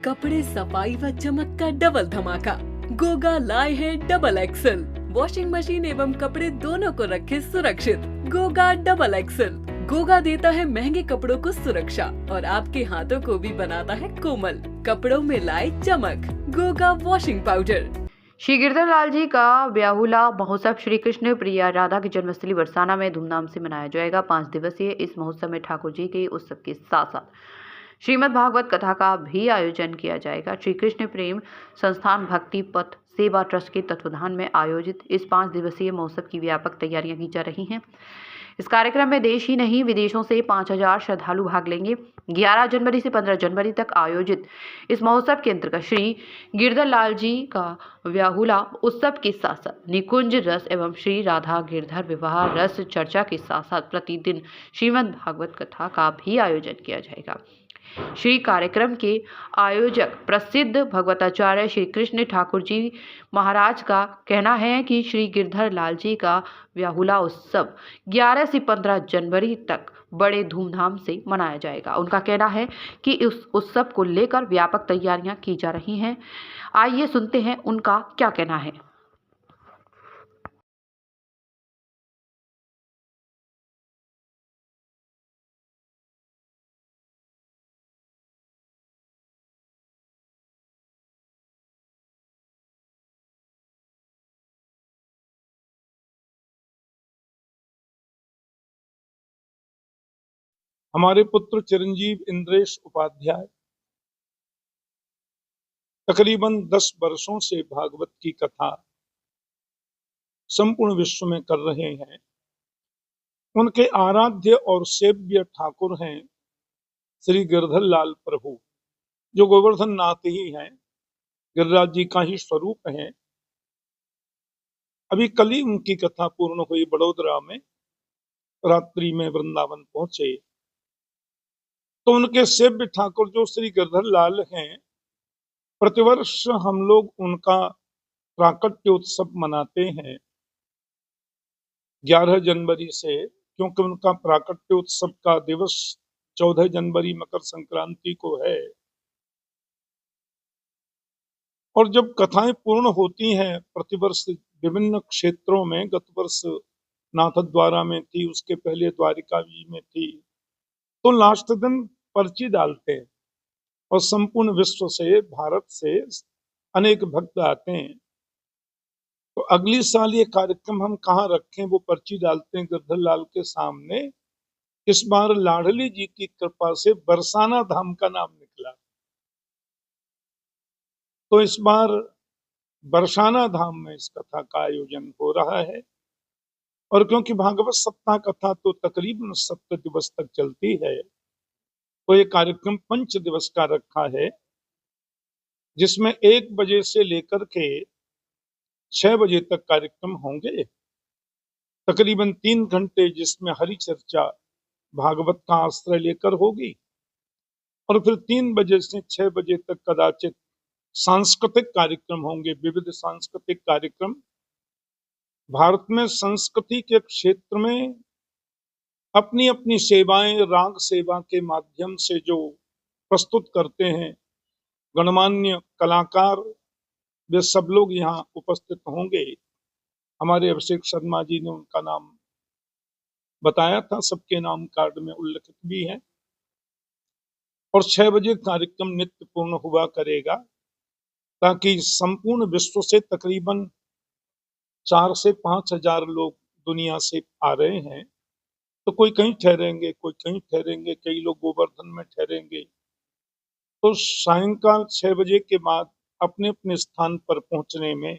कपड़े सफाई व चमक का डबल धमाका। गोगा लाए है डबल एक्सल। वॉशिंग मशीन एवं कपड़े दोनों को रखे सुरक्षित। Goga double axle. गोगा देता है महंगे कपड़ों को सुरक्षा और आपके हाथों को भी बनाता है कोमल। कपड़ों में लाए चमक। Goga washing powder. श्री गिरधर लाल जी का ब्याहुला महोत्सव श्री कृष्ण प्रिया राधा की जन्मस्थली बरसाना में धूमधाम से मनाया जाएगा। 5 दिवसीय इस महोत्सव में ठाकुर जी के उत्सव के साथ साथ श्रीमद् भागवत कथा का भी आयोजन किया जाएगा। श्री कृष्ण प्रेम संस्थान भक्ति पथ सेवा ट्रस्ट के तत्वाधान में आयोजित इस 5 दिवसीय महोत्सव की व्यापक तैयारियां की जा रही हैं। इस कार्यक्रम में देश ही नहीं विदेशों से 5000 श्रद्धालु भाग लेंगे। 11 जनवरी से 15 जनवरी तक आयोजित इस महोत्सव के अंतर्गत श्री गिरधर लाल जी का व्याहुला उत्सव के साथ साथ निकुंज रस एवं श्री राधा गिरधर विवाह रस चर्चा के साथ साथ प्रतिदिन श्रीमद् भागवत कथा का भी आयोजन किया जाएगा। श्री कार्यक्रम के आयोजक प्रसिद्ध भगवताचार्य श्री कृष्ण ठाकुर जी महाराज का कहना है कि श्री गिरधर लाल जी का व्याहुला उत्सव 11 से 15 जनवरी तक बड़े धूमधाम से मनाया जाएगा। उनका कहना है कि इस उत्सव को लेकर व्यापक तैयारियां की जा रही हैं। आइए सुनते हैं उनका क्या कहना है। हमारे पुत्र चिरंजीव इंद्रेश उपाध्याय तकरीबन 10 वर्षों से भागवत की कथा संपूर्ण विश्व में कर रहे हैं। उनके आराध्य और सेव्य ठाकुर हैं श्री गिरधर लाल प्रभु, जो गोवर्धन नाथ ही हैं, गिरिराज जी का ही स्वरूप है। अभी कल ही उनकी कथा पूर्ण हुई। बड़ोदरा में रात्रि में वृंदावन पहुंचे तो उनके सेव्य ठाकुर जो श्री गिरधर लाल हैं, प्रतिवर्ष हम लोग उनका प्राकट्य उत्सव मनाते हैं 11 जनवरी से, क्योंकि उनका प्राकट्य उत्सव का दिवस 14 जनवरी मकर संक्रांति को है। और जब कथाएं पूर्ण होती हैं प्रतिवर्ष विभिन्न क्षेत्रों में, गत वर्ष नाथद्वारा में थी, उसके पहले द्वारिकावी में थी, तो लास्ट दिन पर्ची डालते हैं और संपूर्ण विश्व से, भारत से अनेक भक्त आते हैं। तो अगली साल ये कार्यक्रम हम कहाँ रखें, वो पर्ची डालते हैं गिरधर लाल के सामने। इस बार लाडली जी की कृपा से बरसाना धाम का नाम निकला, तो इस बार बरसाना धाम में इस कथा का आयोजन हो रहा है। और क्योंकि भागवत सप्ताह कथा तो तकरीबन 7 दिवस तक चलती है, तो ये कार्यक्रम 5 दिवस का रखा है, जिसमें 1 बजे से लेकर के 6 बजे तक कार्यक्रम होंगे। तकरीबन 3 घंटे जिसमें हरि चर्चा भागवत का आश्रय लेकर होगी, और फिर 3 बजे से 6 बजे तक कदाचित सांस्कृतिक कार्यक्रम होंगे, विविध सांस्कृतिक कार्यक्रम। भारत में संस्कृति के क्षेत्र में अपनी अपनी सेवाएं राग सेवा के माध्यम से जो प्रस्तुत करते हैं गणमान्य कलाकार, वे सब लोग यहाँ उपस्थित होंगे। हमारे अभिषेक शर्मा जी ने उनका नाम बताया था, सबके नाम कार्ड में उल्लिखित भी है। और 6 बजे कार्यक्रम नित्य पूर्ण हुआ करेगा, ताकि संपूर्ण विश्व से तकरीबन 4 से 5 हजार लोग दुनिया से आ रहे हैं। तो कोई कहीं ठहरेंगे, कोई कहीं ठहरेंगे, कई लोग गोवर्धन में ठहरेंगे। तो सायंकाल 6 बजे के बाद अपने अपने स्थान पर पहुंचने में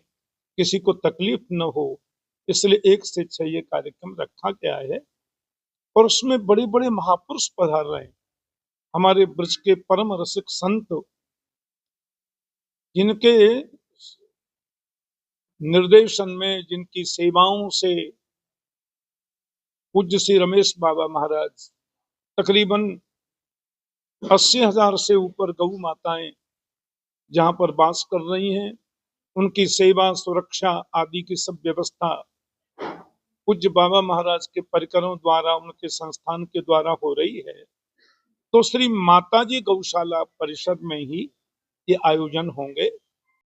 किसी को तकलीफ न हो, इसलिए 1 से 6 ये कार्यक्रम रखा गया है। और उसमें बड़े बड़े महापुरुष पधार रहे हैं, हमारे ब्रज के परम रसिक संत, जिनके निर्देशन में, जिनकी सेवाओं से पूज्य श्री रमेश बाबा महाराज, तकरीबन 80,000 से ऊपर गौ माताएं जहां पर वास कर रही हैं, उनकी सेवा सुरक्षा आदि की सब व्यवस्था पूज्य बाबा महाराज के परिकरों द्वारा, उनके संस्थान के द्वारा हो रही है। तो श्री माताजी गौशाला परिषद में ही ये आयोजन होंगे।